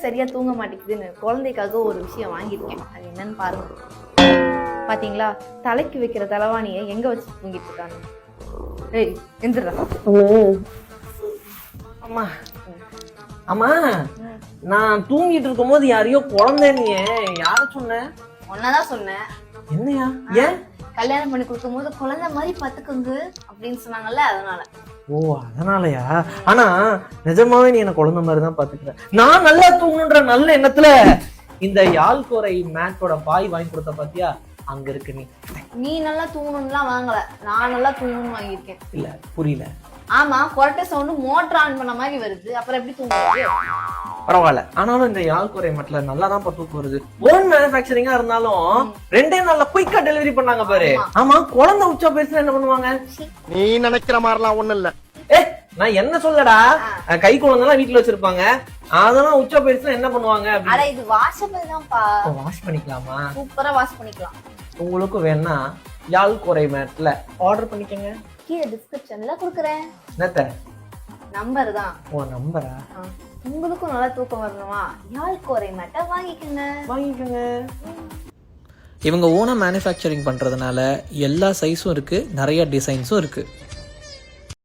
சரியா தூங்க மாட்டேங்குதுன்னு குழந்தைக்காக ஒரு விஷயம் வாங்கியிருக்கேன். அது என்னன்னு பாருங்க. பாத்தீங்களா, தலைக்கு வைக்கிற தலைவாணியை எங்க வச்சு தூங்கிட்டு இருக்காங்க. ஏய் எந்திரா. அம்மா அம்மா, நான் தூங்கிட்டு இருக்கும் போது யாரையோ குழந்தைன்னு யார சொன்ன? ஒன்னதான் சொன்னேன். என்னையா? ஏன்? கல்யாணம் பண்ணி கொடுக்கும் போது குழந்தை மாதிரி பாத்துக்கோங்க அப்படின்னு சொன்னாங்கல்ல, அதனால. ஓ அதனாலயா? ஆனா நிஜமாவே நீ என்ன குழந்தை மாதிரிதான் பாத்துக்கிற. நான் நல்லா தூங்கணுன்ற நல்ல எண்ணத்துல இந்த யாழ்கோரை மேட்டோட பாய் வாங்கி கொடுத்த பாத்தியா, அங்க இருக்கு. நீ நல்லா தூங்கணும்லாம் வாங்கல, நான் நல்லா தூங்கணும்னு வாங்கியிருக்கேன். இல்ல புரியல. ஆமா, கொரட்டை சவுண்ட் மோட்டர் ஆன் பண்ண மாதிரி வருது, அப்புறம் எப்படி தூங்குறது? பரவாயில்ல, ஆனாலும் இந்த யாழ்கோரை மேட்ல நல்லா தான் தூக்கம் வருது. ஓன் மேனுஃபேக்சரிங்கா இருந்தாலும் 2 நாள்ல குயிக்கா டெலிவரி பண்ணாங்க பாரு. ஆமா, குழந்தை உச்சா பேசுனா என்ன பண்ணுவாங்க? நீ நினைக்கிற மாதிரிலாம் ஒண்ணு இல்ல. நான் என்ன சொல்லடா, கை குழந்தைலாம் வீட்டுல வச்சிருப்பாங்க, அதெல்லாம் உச்சா பேசுனா என்ன பண்ணுவாங்க? அட இது வாஷபிள் தான்ப்பா. வாஷ் பண்ணிக்கலாமா? சூப்பரா வாஷ் பண்ணிக்கலாம். உங்களுக்கு வேணா யாழ்கோரை மேட்ல ஆர்டர் பண்ணிக்கங்க. கீழே டிஸ்கிரிப்ஷன்ல கொடுக்குறேன். என்னத்த? நம்பர் தான். ஓ நம்பரா? உங்களுக்கும் நல்லா தூக்கம் வரணுமா? யாழ்கோரை மேட்டை வாங்கிக்கங்க. இவங்க ஓனா மேனுஃபேக்சரிங் பண்ணுறதுனால எல்லா சைஸும் இருக்குது, நிறைய டிசைன்ஸும் இருக்குது.